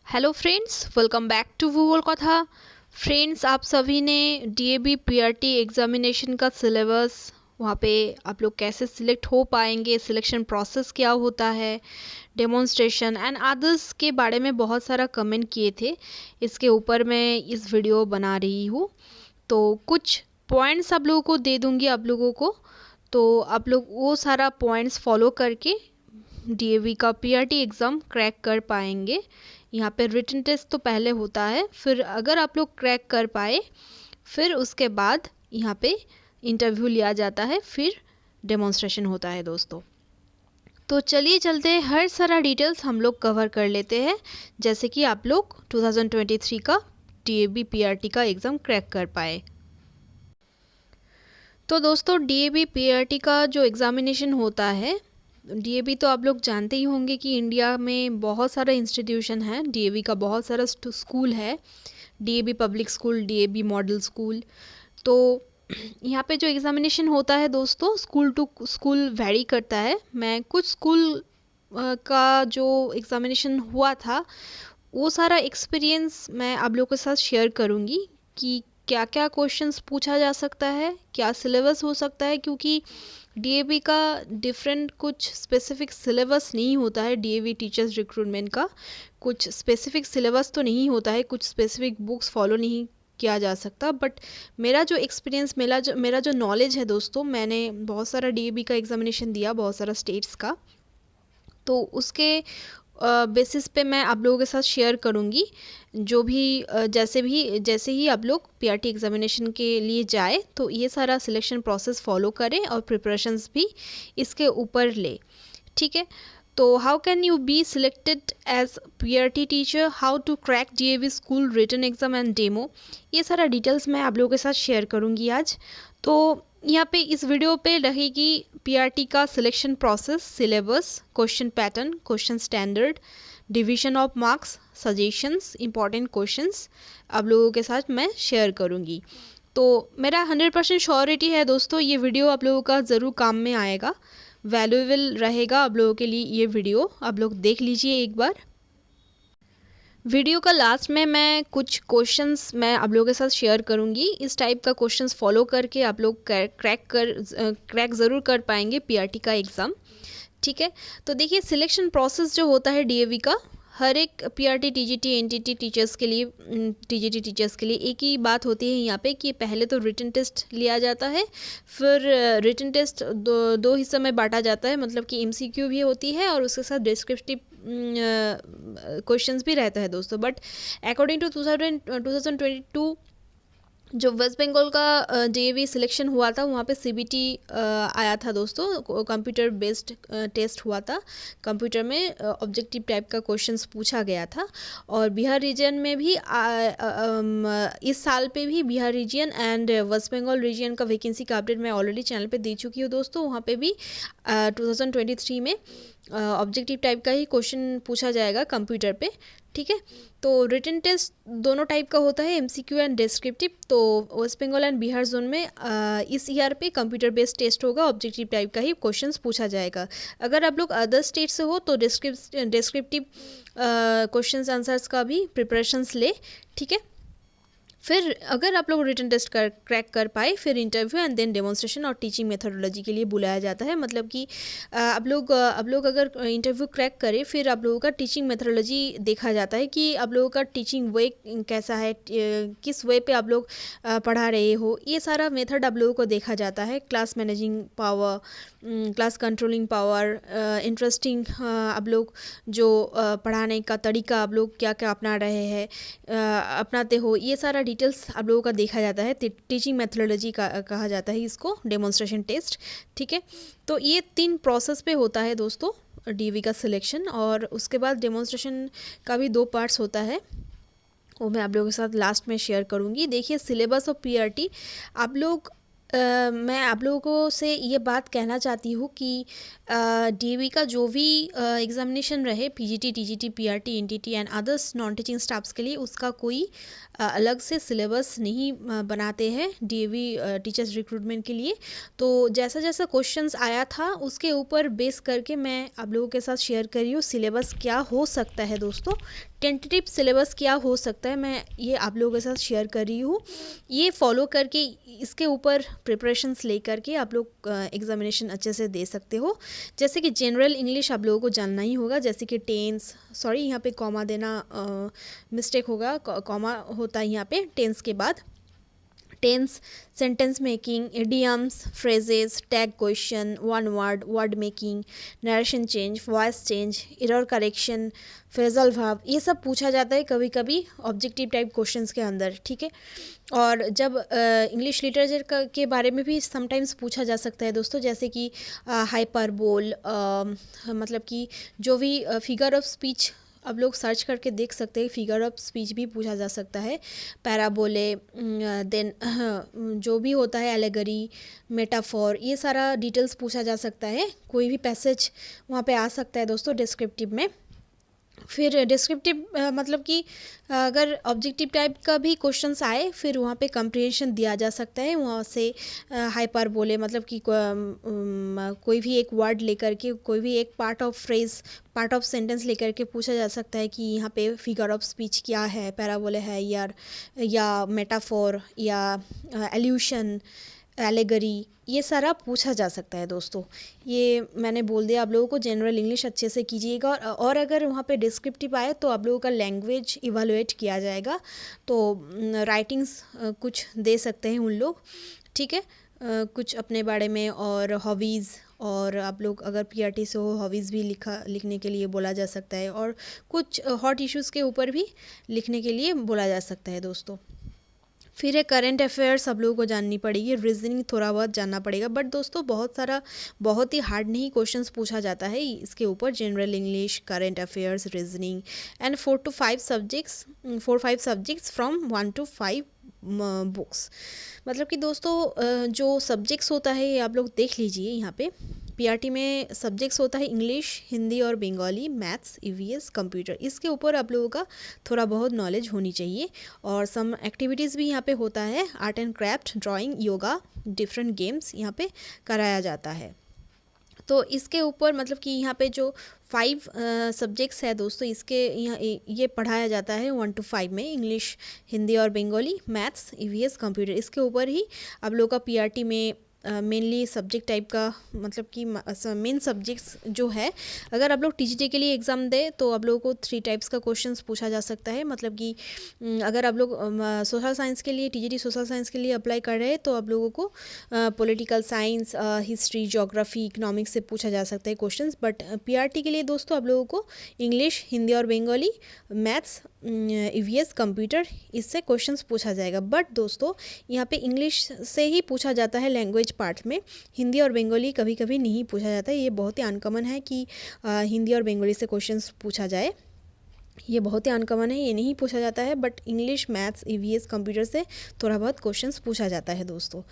Hello friends, welcome back to Bhugol Katha. Friends, आप सभी ने डीएवी पीआरटी एग्जामिनेशन का सिलेबस वहाँ पे आप लोग कैसे सिलेक्ट हो पाएंगे, सिलेक्शन प्रोसेस क्या होता है, डेमोन्स्ट्रेशन एंड अदर्स के बारे में बहुत सारा कमेंट किए थे। इसके ऊपर मैं इस वीडियो बना रही हूँ। तो कुछ पॉइंट्स आप लोगों को दे दूँगी आप लोगों को, तो आप लोग वो सारा पॉइंट्स फॉलो करके डीएवी का पीआरटी एग्ज़ाम क्रैक कर पाएंगे। यहाँ पे रिटन टेस्ट तो पहले होता है, फिर अगर आप लोग क्रैक कर पाए फिर उसके बाद यहाँ पे इंटरव्यू लिया जाता है, फिर डेमोन्स्ट्रेशन होता है दोस्तों। तो चलिए चलते हैं, हर सारा डिटेल्स हम लोग कवर कर लेते हैं, जैसे कि आप लोग 2023 का डीएवी पीआरटी का एग्ज़ाम क्रैक कर पाए। तो दोस्तों, डीएवी पीआरटी का जो एग्ज़ामिनेशन होता है, डीएवी तो आप लोग जानते ही होंगे कि इंडिया में बहुत सारा इंस्टीट्यूशन है, डीएवी का बहुत सारा स्कूल है, DAV public school, DAV model school. तो यहाँ पे जो एग्ज़ामिनेशन होता है दोस्तों, स्कूल टू स्कूल वैरी करता है। मैं कुछ स्कूल का जो एग्ज़ामिनेशन हुआ था वो सारा एक्सपीरियंस मैं आप लोगों के साथ शेयर करूँगी कि क्या क्या क्वेश्चंस पूछा जा सकता है, क्या सिलेबस हो सकता है, क्योंकि डीएवी का डिफरेंट कुछ स्पेसिफिक सिलेबस नहीं होता है। डीएवी टीचर्स रिक्रूटमेंट का कुछ स्पेसिफिक सिलेबस तो नहीं होता है, कुछ स्पेसिफिक बुक्स फॉलो नहीं किया जा सकता। बट मेरा जो एक्सपीरियंस, मेरा जो नॉलेज है दोस्तों, मैंने बहुत सारा डीएवी का एग्जामिनेशन दिया, बहुत सारा स्टेट्स का, तो उसके बेसिस पे मैं आप लोगों के साथ शेयर करूँगी। जो भी जैसे ही आप लोग पीआरटी एग्जामिनेशन के लिए जाए तो ये सारा सिलेक्शन प्रोसेस फॉलो करें और प्रिपरेशंस भी इसके ऊपर ले, ठीक है। तो how can you be selected as PRT teacher, how to crack DAV school written exam and demo, ये सारा डिटेल्स मैं आप लोगों के साथ शेयर करूँगी आज। तो यहाँ पे इस वीडियो पे रहेगी पीआरटी का selection process, syllabus, question pattern, question standard, division of marks, suggestions, important questions आप लोगों के साथ मैं शेयर करूँगी। तो मेरा 100% श्योरिटी है दोस्तों, ये वीडियो आप लोगों का ज़रूर काम में आएगा, वैल्यूएबल रहेगा आप लोगों के लिए। ये वीडियो आप लोग देख लीजिए एक बार। वीडियो का लास्ट में मैं कुछ क्वेश्चंस मैं आप लोगों के साथ शेयर करूंगी। इस टाइप का क्वेश्चंस फॉलो करके आप लोग क्रैक ज़रूर कर पाएंगे पीआरटी का एग्ज़ाम, ठीक है। तो देखिए, सिलेक्शन प्रोसेस जो होता है डीएवी का, हर एक पीआरटी, टीजीटी, एनटीटी टीचर्स के लिए एक ही बात होती है यहाँ पे कि पहले तो रिटन टेस्ट लिया जाता है, फिर रिटन टेस्ट दो हिस्सों में बांटा जाता है, मतलब कि एमसीक्यू भी होती है और उसके साथ डिस्क्रिप्टिव क्वेश्चंस भी रहता है दोस्तों। बट अकॉर्डिंग टू 2022 जो वेस्ट बंगाल का डीएवी सिलेक्शन हुआ था, वहाँ पे सीबीटी आया था दोस्तों, कंप्यूटर बेस्ड टेस्ट हुआ था, कंप्यूटर में ऑब्जेक्टिव टाइप का क्वेश्चंस पूछा गया था। और बिहार रीजन में भी इस साल पे भी Bihar region and West Bengal region का वैकेंसी का अपडेट मैं ऑलरेडी चैनल पे दे चुकी हूँ दोस्तों। वहाँ पे भी 2023 में ऑब्जेक्टिव टाइप का ही क्वेश्चन पूछा जाएगा कंप्यूटर पे, ठीक है। तो रिटन टेस्ट दोनों टाइप का होता है, एमसीक्यू एंड डिस्क्रिप्टिव। तो West Bengal and Bihar zone में इस ईयर पे कंप्यूटर बेस्ड टेस्ट होगा, ऑब्जेक्टिव टाइप का ही क्वेश्चंस पूछा जाएगा। अगर आप लोग अदर स्टेट से हो तो डिस्क्रिप्टिव क्वेश्चंस आंसर्स का भी प्रिपरेशंस ले, ठीक है। फिर अगर आप लोग रिटन टेस्ट क्रैक कर पाए, फिर इंटरव्यू एंड देन डेमोन्स्ट्रेशन और टीचिंग मेथोडोलॉजी के लिए बुलाया जाता है। मतलब कि आप लोग अगर इंटरव्यू क्रैक करें, फिर आप लोगों का टीचिंग मेथोडोलॉजी देखा जाता है कि आप लोगों का टीचिंग वे कैसा है, किस वे पे आप लोग पढ़ा रहे हो, ये सारा मेथड आप लोगों को देखा जाता है। Class managing power, class controlling power, interesting आप लोग जो पढ़ाने का तरीका आप लोग क्या क्या अपना रहे हैं, अपनाते हो, ये सारा डिटेल्स आप लोगों का देखा जाता है। टीचिंग मेथोडोलॉजी का कहा जाता है इसको, डेमोन्स्ट्रेशन टेस्ट, ठीक है। तो ये 3 प्रोसेस पे होता है दोस्तों डीवी का सिलेक्शन, और उसके बाद डेमोन्स्ट्रेशन का भी 2 पार्ट्स होता है, वो मैं आप लोगों के साथ लास्ट में शेयर करूँगी। देखिए, सिलेबस ऑफ पीआरटी आप लोग मैं आप लोगों को से ये बात कहना चाहती हूँ कि डीवी का जो भी एग्ज़ामिनेशन रहे, PGT, TGT, PRT, NTT and others non teaching staffs के लिए, उसका कोई अलग से सिलेबस नहीं बनाते हैं डीवी टीचर्स रिक्रूटमेंट के लिए। तो जैसा जैसा क्वेश्चंस आया था उसके ऊपर बेस करके मैं आप लोगों के साथ शेयर कर रही हूँ सिलेबस क्या हो सकता है दोस्तों, टेंटेटिव सिलेबस क्या हो सकता है, मैं ये आप लोगों के साथ शेयर कर रही हूँ। ये फॉलो करके इसके ऊपर प्रिपरेशंस ले करके आप लोग एग्जामिनेशन अच्छे से दे सकते हो। जैसे कि जनरल इंग्लिश आप लोगों को जानना ही होगा, जैसे कि टेंस, सॉरी यहाँ पे कॉमा देना मिस्टेक होगा, कॉमा होता है यहाँ पे टेंस के बाद। Tense, sentence making, idioms, phrases, tag question, one word, word making, narration change, voice change, error correction, phrasal verb, ये सब पूछा जाता है कभी कभी ऑब्जेक्टिव टाइप क्वेश्चंस के अंदर, ठीक है। और जब इंग्लिश लिटरेचर के बारे में भी समटाइम्स पूछा जा सकता है दोस्तों, जैसे कि हाइपरबोल, मतलब कि जो भी फिगर ऑफ स्पीच आप लोग सर्च करके देख सकते हैं, फिगर ऑफ स्पीच भी पूछा जा सकता है, पैराबोले, देन जो भी होता है एलेगरी, मेटाफोर, ये सारा डिटेल्स पूछा जा सकता है। कोई भी पैसेज वहाँ पे आ सकता है दोस्तों डिस्क्रिप्टिव में। फिर डिस्क्रिप्टिव मतलब कि अगर ऑब्जेक्टिव टाइप का भी क्वेश्चंस आए, फिर वहाँ पे कंप्रिहेंशन दिया जा सकता है वहाँ से। हाइपर बोले मतलब कि कोई भी एक वर्ड लेकर के, कोई भी एक part of phrase, part of sentence लेकर के पूछा जा सकता है कि यहाँ पे फिगर ऑफ स्पीच क्या है, पैराबोले है या मेटाफोर या एल्यूशन, एलेगरी, ये सारा पूछा जा सकता है दोस्तों। ये मैंने बोल दिया आप लोगों को। जनरल इंग्लिश अच्छे से कीजिएगा, और अगर वहाँ पे डिस्क्रिप्टिव आए तो आप लोगों का लैंग्वेज इवैल्यूएट किया जाएगा, तो राइटिंग्स कुछ दे सकते हैं उन लोग, ठीक है, कुछ अपने बारे में, और हॉबीज़, और आप लोग अगर पीआरटी से हो हॉबीज़ भी लिखने के लिए बोला जा सकता है, और कुछ हॉट इश्यूज़ के ऊपर भी लिखने के लिए बोला जा सकता है दोस्तों। फिर है करंट अफेयर्स आप लोगों को जाननी पड़ेगी, रीजनिंग थोड़ा बहुत जानना पड़ेगा, बट दोस्तों बहुत ही हार्ड नहीं क्वेश्चंस पूछा जाता है इसके ऊपर। General English, current affairs, reasoning, and 4 to 5 subjects from 1 to 5 books. मतलब कि दोस्तों जो सब्जेक्ट्स होता है ये आप लोग देख लीजिए। यहाँ पे पीआरटी में सब्जेक्ट्स होता है इंग्लिश, हिंदी और बंगाली, मैथ्स, ईवीएस, कंप्यूटर। इसके ऊपर आप लोगों का थोड़ा बहुत नॉलेज होनी चाहिए। और सम एक्टिविटीज़ भी यहाँ पे होता है, art and craft, drawing, yoga, different games यहाँ पे कराया जाता है। तो इसके ऊपर मतलब कि यहाँ पे जो 5 सब्जेक्ट्स है दोस्तों, इसके यहाँ ये पढ़ाया जाता है 1 to 5 में, इंग्लिश, हिंदी और बंगाली, मैथ्स, ईवीएस, कंप्यूटर। इसके ऊपर ही आप लोग का पीआरटी में मेनली सब्जेक्ट टाइप का, मतलब कि मेन सब्जेक्ट्स जो है, अगर आप लोग टीजीटी के लिए एग्ज़ाम दें तो आप लोगों को 3 टाइप्स का क्वेश्चंस पूछा जा सकता है। मतलब कि अगर आप लोग सोशल साइंस के लिए, टीजीटी सोशल साइंस के लिए अप्लाई कर रहे हैं तो आप लोगों को political science, history, geography, economics से पूछा जा सकता है क्वेश्चंस। बट पीआरटी के लिए दोस्तों आप लोगों को इंग्लिश, हिंदी और बंगाली, मैथ्स, ईवीएस, कंप्यूटर, इससे क्वेश्चंस पूछा जाएगा। बट दोस्तों यहाँ पे इंग्लिश से ही पूछा जाता है लैंग्वेज पार्ट में, हिंदी और बंगाली कभी कभी नहीं पूछा जाता है। ये बहुत ही अनकॉमन है कि हिंदी और बंगाली से क्वेश्चंस पूछा जाए, ये बहुत ही अनकॉमन है, ये नहीं पूछा जाता है। But English, maths, EVS, computer से थोड़ा बहुत क्वेश्चंस पूछा जाता है दोस्तों,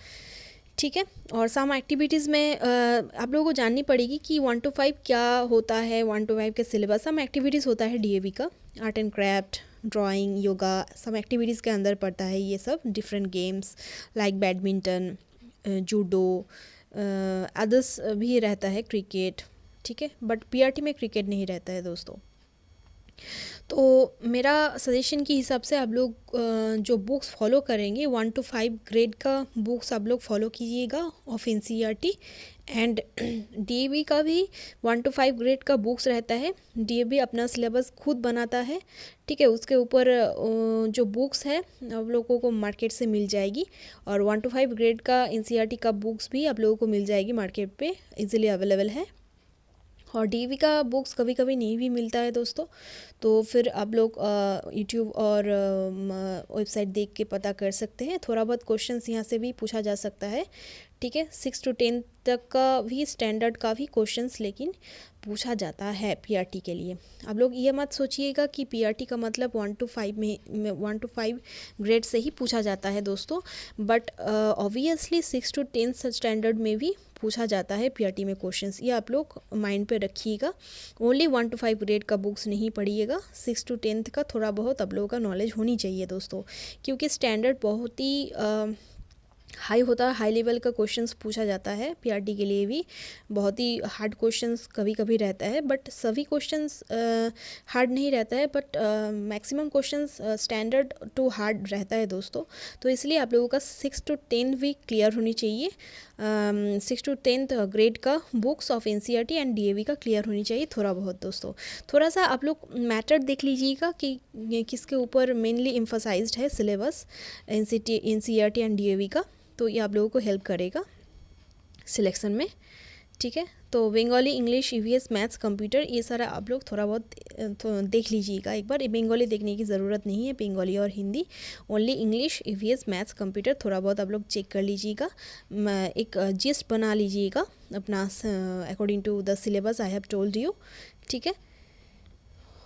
ठीक है। और सम एक्टिविटीज़ में आप लोगों को जाननी पड़ेगी कि 1 to 5 क्या होता है। 1 to 5 के सिलेबस, सम एक्टिविटीज़ होता है डीएवी का, art and craft, drawing, yoga, some activities के अंदर पड़ता है ये सब। Different games like badminton, judo, others भी रहता है, क्रिकेट, ठीक है। बट पीआरटी में क्रिकेट नहीं रहता है दोस्तों। तो मेरा सजेशन के हिसाब से आप लोग जो बुक्स फॉलो करेंगे 1 to 5 ग्रेड का बुक्स आप लोग फॉलो कीजिएगा ऑफ एनसीईआरटी। एंड डीएवी का भी 1 to 5 ग्रेड का बुक्स रहता है। डीएवी अपना सिलेबस खुद बनाता है, ठीक है। उसके ऊपर जो बुक्स है आप लोगों को मार्केट से मिल जाएगी। और 1 to 5 ग्रेड का एनसीईआरटी का बुक्स भी आप लोगों को मिल जाएगी, मार्केट पे इजीली अवेलेबल है। और डीवी का बुक्स कभी कभी नहीं भी मिलता है दोस्तों, तो फिर आप लोग यूट्यूब और वेबसाइट देख के पता कर सकते हैं। थोड़ा बहुत क्वेश्चंस यहाँ से भी पूछा जा सकता है, ठीक है। 6 to 10 तक का भी स्टैंडर्ड का भी क्वेश्चंस लेकिन पूछा जाता है पीआरटी के लिए। आप लोग ये मत सोचिएगा कि पीआरटी का मतलब 1 to 5 में 1 to 5 ग्रेड से ही पूछा जाता है दोस्तों। बट ऑब्वियसली 6 to 10 स्टैंडर्ड में भी पूछा जाता है पीआरटी में क्वेश्चंस, ये आप लोग माइंड पे रखिएगा। ओनली 1 to 5 ग्रेड का बुक्स नहीं पढ़िएगा, 6 to 10 का थोड़ा बहुत आप लोगों का नॉलेज होनी चाहिए दोस्तों, क्योंकि स्टैंडर्ड बहुत ही हाई होता है, हाई लेवल का क्वेश्चंस पूछा जाता है पीआरटी के लिए भी। बहुत ही हार्ड क्वेश्चंस कभी कभी रहता है, बट सभी क्वेश्चंस हार्ड नहीं रहता है, but maximum questions standard to hard रहता है दोस्तों। तो इसलिए आप लोगों का 6 to 10 वीक क्लियर होनी चाहिए। 6 to 10th ग्रेड का books of NCERT and DAV का क्लियर होनी चाहिए थोड़ा बहुत दोस्तों। थोड़ा सा आप लोग मैटर देख लीजिएगा कि किसके ऊपर मेनली एम्फसाइज्ड है सिलेबस एनसीईआरटी एंड डीएवी का, तो ये आप लोगों को हेल्प करेगा सिलेक्शन में। ठीक है, तो Bengali, English, EVS, maths, computer, ये सारा आप लोग थोड़ा बहुत देख लीजिएगा एक बार। बंगाली देखने की ज़रूरत नहीं है, बंगाली और Hindi, only English, EVS, maths, computer थोड़ा बहुत आप लोग चेक कर लीजिएगा। एक जिस्ट बना लीजिएगा अपना according to the syllabus I have told you. ठीक है,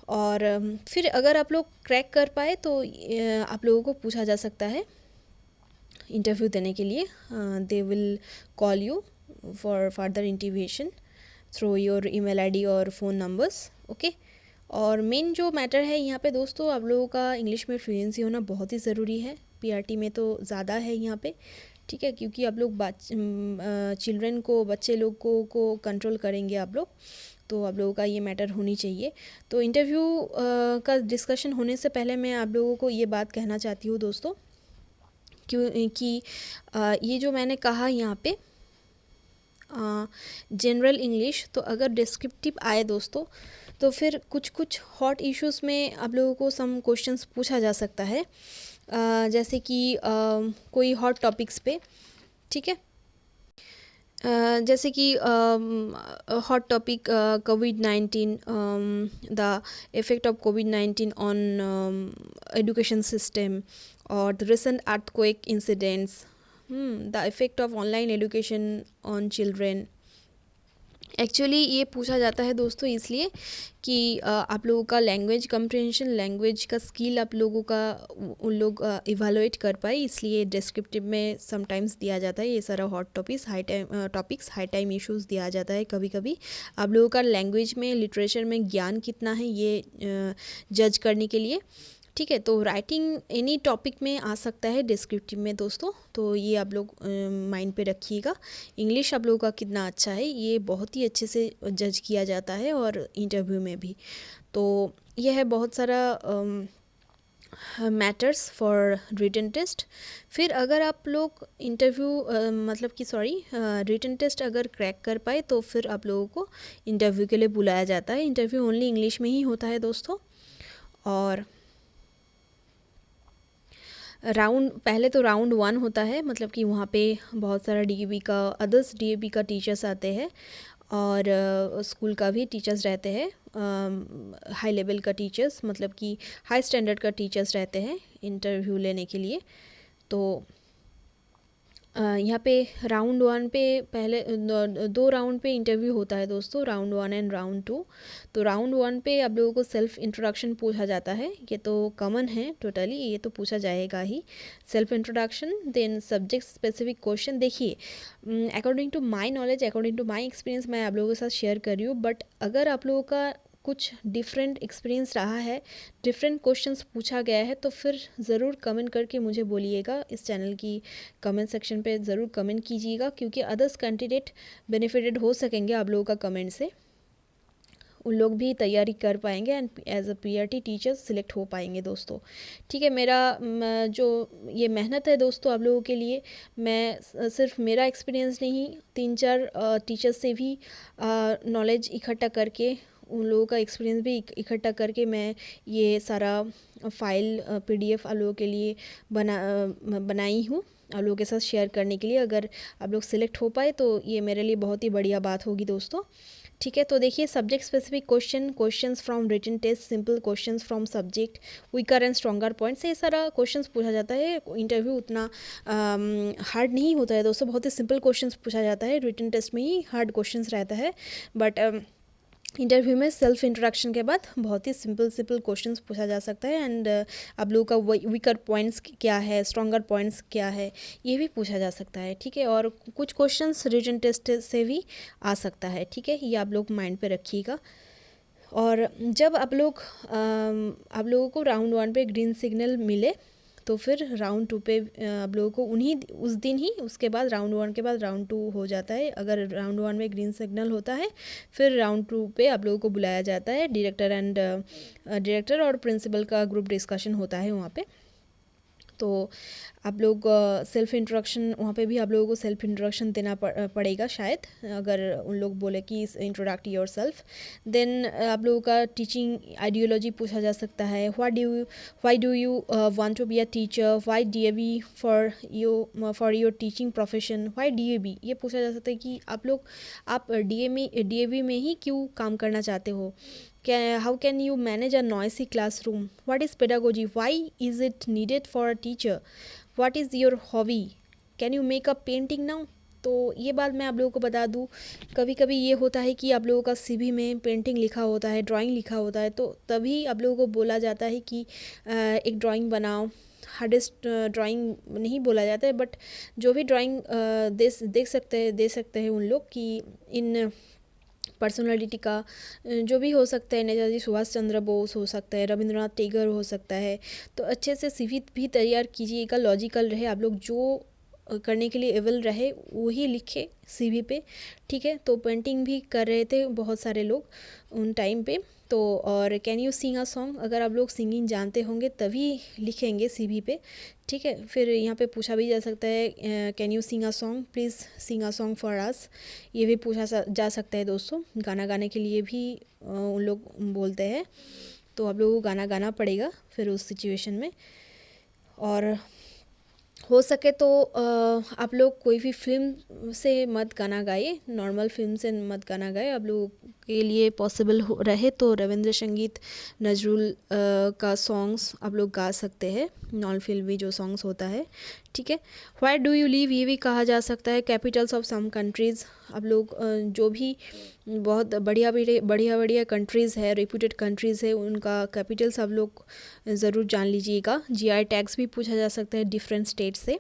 और फिर अगर आप लोग क्रैक कर पाए तो आप लोगों को पूछा जा सकता है इंटरव्यू देने के लिए। They will call you for further intimation through your email ID और फ़ोन नंबर्स। ओके, और मेन जो मैटर है यहाँ पे दोस्तों, आप लोगों का इंग्लिश में फ्लुएंसी होना बहुत ही ज़रूरी है। पीआरटी में तो ज़्यादा है यहाँ पे। ठीक है, क्योंकि आप लोग चिल्ड्रन को, बच्चे लोग को कंट्रोल करेंगे आप लोग, तो आप लोगों का ये मैटर होनी चाहिए। तो इंटरव्यू का डिस्कशन होने से पहले मैं आप लोगों को ये बात कहना चाहती हूँ दोस्तों, क्योंकि ये जो मैंने कहा यहाँ पे जनरल इंग्लिश, तो अगर डिस्क्रिप्टिव आए दोस्तों तो फिर कुछ कुछ हॉट इश्यूज़ में आप लोगों को सम क्वेश्चंस पूछा जा सकता है, जैसे कि कोई हॉट टॉपिक्स पे। ठीक है, जैसे कि hot topic covid, the effect of covid on education system, or the recent earthquake incidents, the effect of online education on children। Actually ये पूछा जाता है दोस्तों इसलिए कि आप लोगों का लैंग्वेज कम्प्रिहेंशन, लैंग्वेज का स्किल आप लोगों का उन लोग इवेलुएट कर पाए, इसलिए डिस्क्रिप्टिव में समटाइम्स दिया जाता है ये सारा hot topics, high time issues दिया जाता है कभी कभी। आप लोगों का लैंग्वेज में, लिटरेचर में ज्ञान कितना है ये जज करने के लिए। ठीक है, तो राइटिंग एनी टॉपिक में आ सकता है डिस्क्रिप्टिव में दोस्तों, तो ये आप लोग माइंड पे रखिएगा। इंग्लिश आप लोगों का कितना अच्छा है ये बहुत ही अच्छे से जज किया जाता है, और इंटरव्यू में भी। तो यह है बहुत सारा मैटर्स फॉर रिटन टेस्ट। फिर अगर आप लोग इंटरव्यू मतलब कि रिटन टेस्ट अगर क्रैक कर पाए तो फिर आप लोगों को इंटरव्यू के लिए बुलाया जाता है। इंटरव्यू ओनली इंग्लिश में ही होता है दोस्तों। और पहले तो राउंड 1 होता है, मतलब कि वहाँ पे बहुत सारा अदर्स डीएवी का टीचर्स आते हैं, और स्कूल का भी टीचर्स रहते हैं, हाई लेवल का टीचर्स, मतलब कि हाई स्टैंडर्ड का टीचर्स रहते हैं इंटरव्यू लेने के लिए। तो यहाँ पे राउंड 1 पे पहले 2 राउंड पे इंटरव्यू होता है दोस्तों, राउंड 1 एंड राउंड 2। तो राउंड 1 पे आप लोगों को सेल्फ इंट्रोडक्शन पूछा जाता है, ये तो कॉमन है टोटली, ये तो पूछा जाएगा ही। Self introduction, then subject specific question. देखिए, according to my knowledge, according to my experience मैं आप लोगों के साथ शेयर कर रही हूँ, बट अगर आप लोगों का कुछ डिफरेंट एक्सपीरियंस रहा है, डिफरेंट क्वेश्चंस पूछा गया है, तो फिर ज़रूर कमेंट करके मुझे बोलिएगा। इस चैनल की कमेंट सेक्शन पे ज़रूर कमेंट कीजिएगा, क्योंकि अदर्स कैंडिडेट बेनिफिटेड हो सकेंगे आप लोगों का कमेंट से, उन लोग भी तैयारी कर पाएंगे and as a PRT teachers select हो पाएंगे दोस्तों। ठीक है, मेरा जो ये मेहनत है दोस्तों आप लोगों के लिए, मैं सिर्फ मेरा एक्सपीरियंस नहीं, 3-4 टीचर्स से भी नॉलेज इकट्ठा करके, उन लोगों का एक्सपीरियंस भी इकट्ठा करके मैं ये सारा फाइल पीडीएफ आप लोगों के लिए बनाई हूँ आप लोगों के साथ शेयर करने के लिए। अगर आप लोग सिलेक्ट हो पाए तो ये मेरे लिए बहुत ही बढ़िया बात होगी दोस्तों। ठीक है, तो देखिए, subject specific questions from written test, simple questions from subject, weaker and stronger points, ये सारा क्वेश्चंस पूछा जाता है। इंटरव्यू उतना हार्ड नहीं होता है दोस्तों, बहुत ही सिंपल क्वेश्चंस पूछा जाता है। रिटन टेस्ट में ही हार्ड क्वेश्चंस रहता है, बट इंटरव्यू में सेल्फ इंट्रोडक्शन के बाद बहुत ही सिंपल क्वेश्चंस पूछा जा सकता है। एंड आप लोगों का वीकर पॉइंट्स क्या है, स्ट्रॉन्गर पॉइंट्स क्या है, ये भी पूछा जा सकता है। ठीक है, और कुछ क्वेश्चंस रिटन टेस्ट से भी आ सकता है। ठीक है, ये आप लोग माइंड पे रखिएगा। और जब आप लोगों को राउंड 1 पे ग्रीन सिग्नल मिले तो फिर राउंड 2 पे आप लोगों को उन्हीं उस दिन ही, उसके बाद राउंड 1 के बाद राउंड 2 हो जाता है। अगर राउंड 1 में ग्रीन सिग्नल होता है फिर राउंड 2 पे आप लोगों को बुलाया जाता है। डायरेक्टर और प्रिंसिपल का ग्रुप डिस्कशन होता है वहाँ पे। तो आप लोग सेल्फ इंट्रोडक्शन, वहाँ पे भी आप लोगों को सेल्फ इंट्रोडक्शन देना पड़ेगा शायद, अगर उन लोग बोले कि इंट्रोडक्ट योर सेल्फ। देन आप लोगों का टीचिंग आइडियोलॉजी पूछा जा सकता है। Why do you want to be a teacher, why DAV for your teaching profession, why DAV, ये पूछा जा सकता है कि आप डीएवी में ही क्यों काम करना चाहते हो। How can you manage a noisy classroom? What is pedagogy? Why is it needed for a teacher? What is your hobby? Can you make a painting now? तो ये बात मैं आप लोगों को बता दूँ, कभी कभी ये होता है कि आप लोगों का सीवी में पेंटिंग लिखा होता है, ड्राइंग लिखा होता है, तो तभी आप लोगों को बोला जाता है कि एक ड्राइंग बनाओ। हार्डेस्ट ड्राइंग नहीं बोला जाता है, बट जो भी ड्राइंग दे सकते हैं उन लोग कि इन पर्सनालिटी का जो भी हो सकता है, नेताजी सुभाष चंद्र बोस हो सकता है, रविंद्रनाथ टैगोर हो सकता है। तो अच्छे से सीवी भी तैयार कीजिएगा, लॉजिकल रहे, आप लोग जो करने के लिए एबल रहे वही लिखे सीवी पे, ठीक है। तो पेंटिंग भी कर रहे थे बहुत सारे लोग उन टाइम पे। तो और can you sing a song, अगर आप लोग सिंगिंग जानते होंगे तभी लिखेंगे सीवी पे, ठीक है। फिर यहाँ पे पूछा भी जा सकता है can you sing a song, please sing a song for us, ये भी पूछा जा सकता है दोस्तों। गाना गाने के लिए भी उन लोग बोलते हैं, तो आप लोगों को गाना गाना पड़ेगा फिर उस सिचुएशन में। और हो सके तो आप लोग कोई भी फिल्म से मत गाना गाइए, नॉर्मल फिल्म से मत गाना गाए। आप लोगों के लिए पॉसिबल रहे तो रविंद्र संगीत, नजरुल का सॉन्ग्स आप लोग गा सकते हैं, नॉन फिल्मी जो सॉन्ग्स होता है, ठीक है। व्हाई डू यू लीव, ये भी कहा जा सकता है। कैपिटल्स ऑफ सम कंट्रीज़, आप लोग जो भी बहुत बढ़िया कंट्रीज़ है, रेप्यूटेड कंट्रीज़ है, उनका कैपिटल्स आप लोग ज़रूर जान लीजिएगा। जीआई टैग्स भी पूछा जा सकता है डिफरेंट स्टेट से,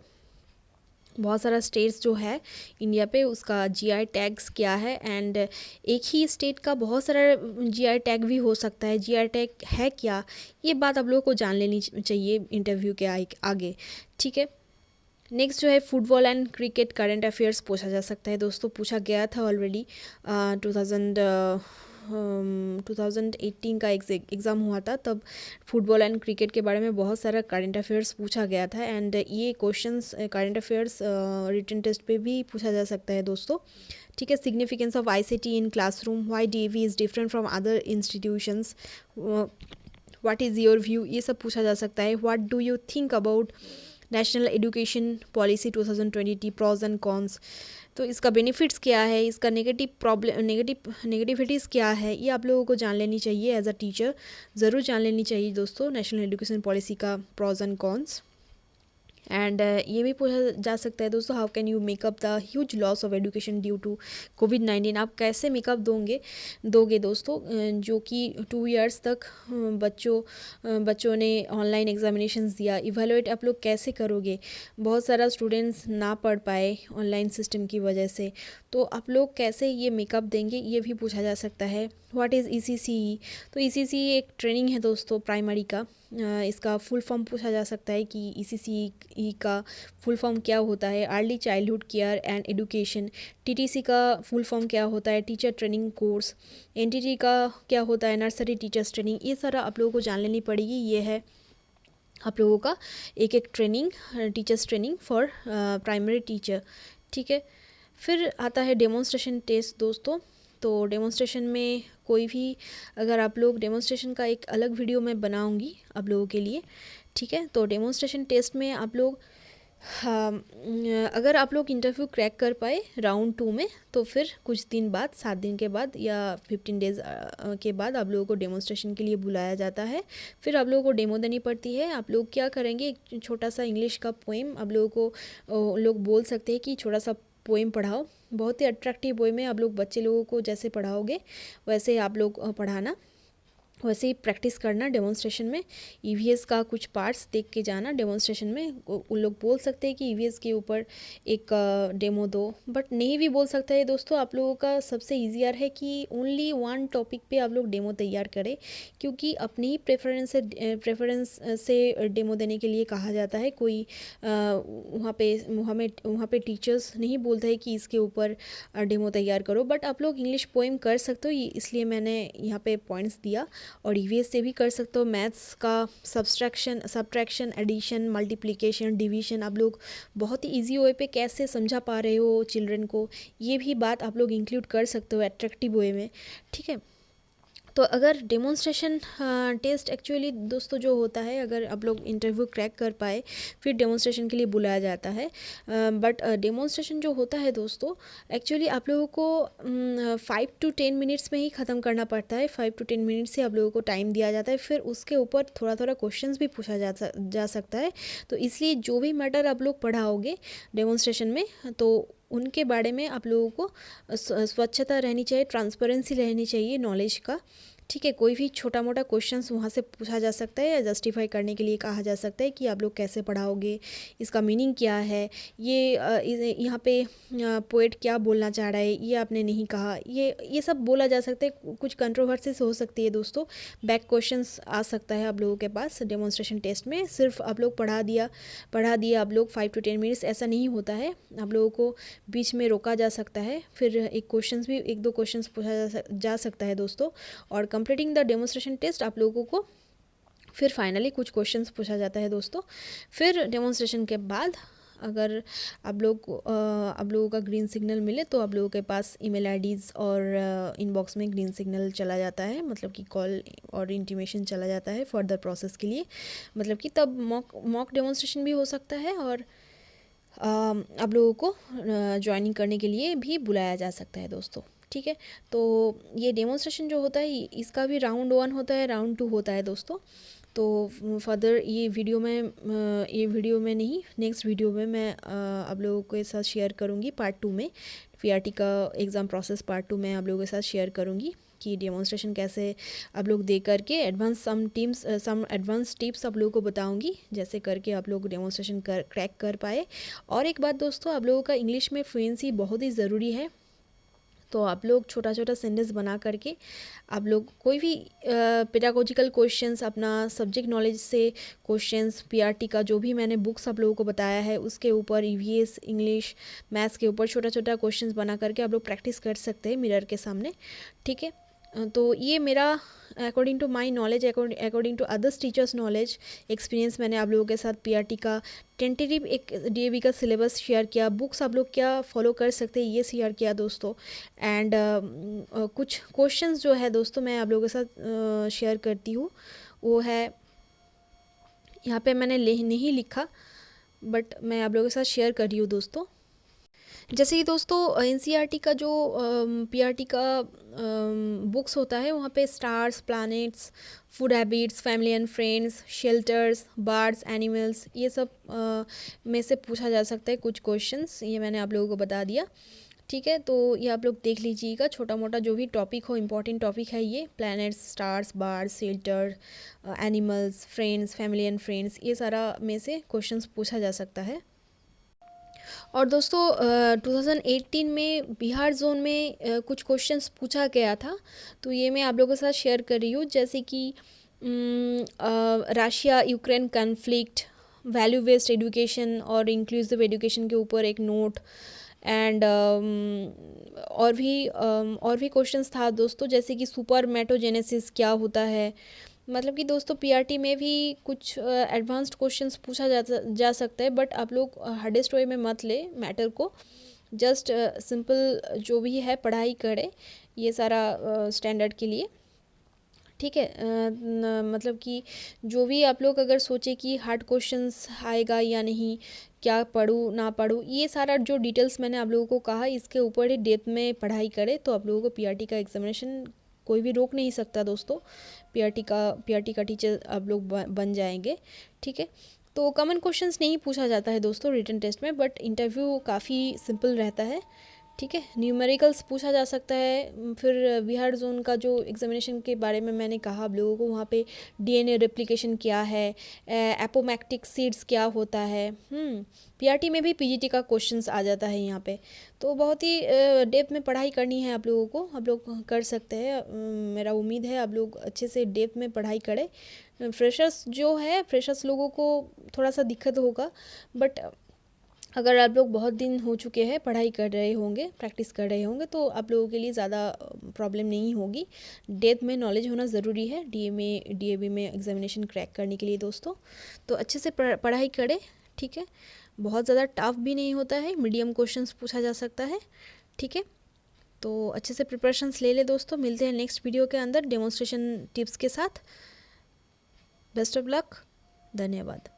बहुत सारा स्टेट्स जो है इंडिया पे, उसका जीआई टैग्स क्या है, एंड एक ही स्टेट का बहुत सारा जीआई टैग भी हो सकता है। जीआई टैग है क्या, ये बात आप लोगों को जान लेनी चाहिए इंटरव्यू के आगे, ठीक है। नेक्स्ट जो है football and cricket current affairs पूछा जा सकता है दोस्तों, पूछा गया था ऑलरेडी 2018 का एग्ज़ाम हुआ था, तब फुटबॉल एंड क्रिकेट के बारे में बहुत सारा करंट अफेयर्स पूछा गया था। एंड ये questions current affairs written test पे भी पूछा जा सकता है दोस्तों, ठीक है। Significance of ICT in classroom, why DAV is different from other institutions, what is your view, ये सब पूछा जा सकता है। What do you think about national education policy 2020, pros and cons, तो इसका बेनिफिट्स क्या है, इसका नेगेटिविटीज़ क्या है, ये आप लोगों को जान लेनी चाहिए। एज अ टीचर ज़रूर जान लेनी चाहिए दोस्तों नेशनल एजुकेशन पॉलिसी का प्रॉज एंड कॉन्स। एंड ये भी पूछा जा सकता है दोस्तों, how can you make up the huge loss of education due to कोविड-19, आप कैसे मेकअप दोगे दोस्तों, जो कि 2 इयर्स तक बच्चों ने ऑनलाइन एग्जामिनेशंस दिया, इवेलुएट आप लोग कैसे करोगे। बहुत सारा स्टूडेंट्स ना पढ़ पाए ऑनलाइन सिस्टम की वजह से, तो आप लोग कैसे ये मेकअप देंगे, ये भी पूछा जा सकता है। व्हाट इज़ ईसीसीई, तो ईसीसीई एक ट्रेनिंग है दोस्तों प्राइमरी का, इसका फुल फॉर्म पूछा जा सकता है कि ईसीसीई का फुल फॉर्म क्या होता है। Early childhood care and education. TTC का फुल फॉर्म क्या होता है, टीचर ट्रेनिंग कोर्स। एनटीटी का क्या होता है, नर्सरी टीचर्स ट्रेनिंग। ये सारा आप लोगों को जान लेनी पड़ेगी। ये है आप लोगों का एक training, teachers training for primary teacher, ठीक है। फिर आता है डेमोन्स्ट्रेशन टेस्ट दोस्तों, तो डेमोन्स्ट्रेशन में कोई भी, अगर आप लोग डेमोन्स्ट्रेशन का एक अलग वीडियो मैं बनाऊंगी आप लोगों के लिए, ठीक है। तो डेमोन्स्ट्रेशन टेस्ट में आप लोग अगर आप लोग इंटरव्यू क्रैक कर पाए राउंड 2 में, तो फिर कुछ दिन बाद, 7 दिन के बाद या 15 डेज़ के बाद आप लोगों को डेमोन्स्ट्रेशन के लिए बुलाया जाता है। फिर आप लोगों को डेमो देनी पड़ती है। आप लोग क्या करेंगे, एक छोटा सा इंग्लिश का पोएम आप लोगों को लोग बोल सकते हैं कि छोटा सा पोएम पढ़ाओ। बहुत ही अट्रैक्टिव वे में आप लोग बच्चे लोगों को जैसे पढ़ाओगे वैसे आप लोग पढ़ाना। वैसे ही प्रैक्टिस करना डेमोन्स्ट्रेशन में। ईवीएस का कुछ पार्ट्स देख के जाना डेमोन्स्ट्रेशन में। उन लोग बोल सकते हैं कि ईवीएस के ऊपर एक डेमो दो, बट नहीं भी बोल सकता है दोस्तों। आप लोगों का सबसे ईजियर है कि ओनली वन टॉपिक पे आप लोग डेमो तैयार करें, क्योंकि अपनी ही प्रेफरेंस से डेमो देने के लिए कहा जाता है। कोई वहाँ पे टीचर्स नहीं बोलते हैं कि इसके ऊपर डेमो तैयार करो, बट आप लोग इंग्लिश पोएम कर सकते हो, इसलिए मैंने यहाँ पे पॉइंट्स दिया। और ईवीएस से भी कर सकते हो मैथ्स का सब्ट्रैक्शन, एडिशन, मल्टीप्लिकेशन, डिवीजन। आप लोग बहुत ही ईजी वे पे कैसे समझा पा रहे हो चिल्ड्रन को, ये भी बात आप लोग इंक्लूड कर सकते हो एट्रैक्टिव वे में, ठीक है। तो अगर डेमोन्स्ट्रेशन टेस्ट एक्चुअली दोस्तों जो होता है, अगर आप लोग इंटरव्यू क्रैक कर पाए फिर डेमोन्स्ट्रेशन के लिए बुलाया जाता है। बट डेमोन्स्ट्रेशन जो होता है दोस्तों, एक्चुअली आप लोगों को 5 to 10 मिनट्स में ही ख़त्म करना पड़ता है। 5 to 10 मिनट्स से आप लोगों को टाइम दिया जाता है, फिर उसके ऊपर थोड़ा थोड़ा क्वेश्चंस भी पूछा जा सकता है। तो इसलिए जो भी मैटर आप लोग पढ़ाओगे डेमोन्स्ट्रेशन में, तो उनके बारे में आप लोगों को स्वच्छता रहनी चाहिए, ट्रांसपेरेंसी रहनी चाहिए नॉलेज का, ठीक है। कोई भी छोटा मोटा क्वेश्चंस वहाँ से पूछा जा सकता है या जस्टिफाई करने के लिए कहा जा सकता है कि आप लोग कैसे पढ़ाओगे, इसका मीनिंग क्या है, ये यहाँ पे पोएट क्या बोलना चाह रहा है, ये आपने नहीं कहा, ये सब बोला जा सकता है। कुछ कंट्रोवर्सीज हो सकती है दोस्तों, बैक क्वेश्चंस आ सकता है आप लोगों के पास डेमोन्स्ट्रेशन टेस्ट में। सिर्फ आप लोग पढ़ा दिया आप लोग 5 to 10 मिनट्स, ऐसा नहीं होता है। आप लोगों को बीच में रोका जा सकता है, फिर एक दो क्वेश्चंस पूछा जा सकता है दोस्तों। और कंप्लीटिंग द डेमोन्स्ट्रेशन टेस्ट आप लोगों को फिर फाइनली कुछ क्वेश्चंस पूछा जाता है दोस्तों। फिर डेमोन्स्ट्रेशन के बाद अगर आप लोगों का ग्रीन सिग्नल मिले तो आप लोगों के पास ईमेल आईडीज़ और इनबॉक्स में ग्रीन सिग्नल चला जाता है, मतलब कि कॉल और इंटीमेशन चला जाता है फर्दर प्रोसेस के लिए। मतलब कि तब मॉक डेमोन्स्ट्रेशन भी हो सकता है और आप लोगों को ज्वाइनिंग करने के लिए भी बुलाया जा सकता है दोस्तों, ठीक है। तो ये डेमोन्स्ट्रेशन जो होता है इसका भी राउंड 1 होता है, राउंड 2 होता है दोस्तों। तो फर्दर ये वीडियो में नहीं, नेक्स्ट वीडियो में मैं आप लोगों के साथ शेयर करूँगी पार्ट 2 में। पीआरटी का एग्ज़ाम प्रोसेस पार्ट 2 में आप लोगों के साथ शेयर करूँगी कि डेमोन्स्ट्रेशन कैसे आप लोग दे करके सम एडवांस टिप्स आप लोगों को बताऊंगी, जैसे करके आप लोग डेमोन्स्ट्रेशन क्रैक कर पाए। और एक बात दोस्तों, आप लोगों का इंग्लिश में फ्लुएंसी बहुत ही ज़रूरी है। तो आप लोग छोटा छोटा सेंटेंस बना करके आप लोग कोई भी पेडागोजिकल क्वेश्चंस, अपना सब्जेक्ट नॉलेज से क्वेश्चंस, पीआरटी का जो भी मैंने बुक्स आप लोगों को बताया है उसके ऊपर, ईवीएस, इंग्लिश, मैथ्स के ऊपर छोटा छोटा क्वेश्चंस बना करके आप लोग प्रैक्टिस कर सकते हैं मिरर के सामने, ठीक है। तो ये मेरा according to my knowledge, according to others teachers knowledge, experience, मैंने आप लोगों के साथ पीआरटी का टेंटेटिव एक डीएवी का सिलेबस शेयर किया। बुक्स आप लोग क्या फॉलो कर सकते हैं ये शेयर किया दोस्तों। एंड कुछ क्वेश्चंस जो है दोस्तों मैं आप लोगों के साथ शेयर करती हूँ, वो है यहाँ पे मैंने नहीं लिखा, बट मैं आप लोगों के साथ शेयर कर रही हूँ दोस्तों। जैसे कि दोस्तों एनसीईआरटी का जो पीआरटी का बुक्स होता है, वहाँ पे stars, planets, food habits, family and friends, shelters, birds, animals, ये सब में से पूछा जा सकता है कुछ क्वेश्चंस। ये मैंने आप लोगों को बता दिया, ठीक है। तो ये आप लोग देख लीजिएगा, छोटा मोटा जो भी टॉपिक हो, इम्पॉर्टेंट टॉपिक है ये, planets, stars, birds, shelter, animals, friends, family and friends, ये सारा में से क्वेश्चंस पूछा जा सकता है। और दोस्तों 2018 में बिहार जोन में कुछ क्वेश्चंस पूछा गया था, तो ये मैं आप लोगों के साथ शेयर कर रही हूँ। जैसे कि Russia Ukraine conflict, value based education और इंक्लूसिव एजुकेशन के ऊपर एक नोट, एंड और भी क्वेश्चंस था दोस्तों, जैसे कि सुपरमेटोजेनेसिस क्या होता है। मतलब कि दोस्तों पीआरटी में भी कुछ एडवांस्ड क्वेश्चंस पूछा जा सकता है, बट आप लोग हार्डेस्ट वे में मत ले मैटर को, जस्ट सिंपल जो भी है पढ़ाई करें, ये सारा स्टैंडर्ड के लिए, ठीक है। मतलब कि जो भी आप लोग अगर सोचे कि हार्ड क्वेश्चंस आएगा या नहीं, क्या पढूं ना पढूं, ये सारा जो डिटेल्स मैंने आप लोगों को कहा, इसके ऊपर ही डेप्थ में पढ़ाई करें तो आप लोगों को पीआरटी का एग्जामिनेशन कोई भी रोक नहीं सकता दोस्तों। पीआरटी का टीचर आप लोग बन जाएंगे, ठीक है। तो कॉमन क्वेश्चंस नहीं पूछा जाता है दोस्तों रिटन टेस्ट में, बट इंटरव्यू काफ़ी सिंपल रहता है, ठीक है। न्यूमेरिकल्स पूछा जा सकता है। फिर बिहार जोन का जो एग्जामिनेशन के बारे में मैंने कहा आप लोगों को, वहाँ पे डीएनए रेप्लिकेशन क्या है, एपोमैक्टिक सीड्स क्या होता है। पीआरटी में भी पीजीटी का क्वेश्चंस आ जाता है यहाँ पे। तो बहुत ही डेप्थ में पढ़ाई करनी है आप लोगों को, आप लोग कर सकते हैं। मेरा उम्मीद है आप लोग अच्छे से डेप्थ में पढ़ाई करें। फ्रेशर्स जो है, फ्रेशर्स लोगों को थोड़ा सा दिक्कत होगा, बट अगर आप लोग बहुत दिन हो चुके हैं पढ़ाई कर रहे होंगे, प्रैक्टिस कर रहे होंगे, तो आप लोगों के लिए ज़्यादा प्रॉब्लम नहीं होगी। डेप्थ में नॉलेज होना ज़रूरी है डीएवी में एग्जामिनेशन क्रैक करने के लिए दोस्तों। तो अच्छे से पढ़ाई करें, ठीक है। बहुत ज़्यादा टफ भी नहीं होता है, मीडियम क्वेश्चंस पूछा जा सकता है, ठीक है। तो अच्छे से प्रिपरेशंस ले ले दोस्तों। मिलते हैं नेक्स्ट वीडियो के अंदर डेमोन्स्ट्रेशन टिप्स के साथ। बेस्ट ऑफ लक, धन्यवाद।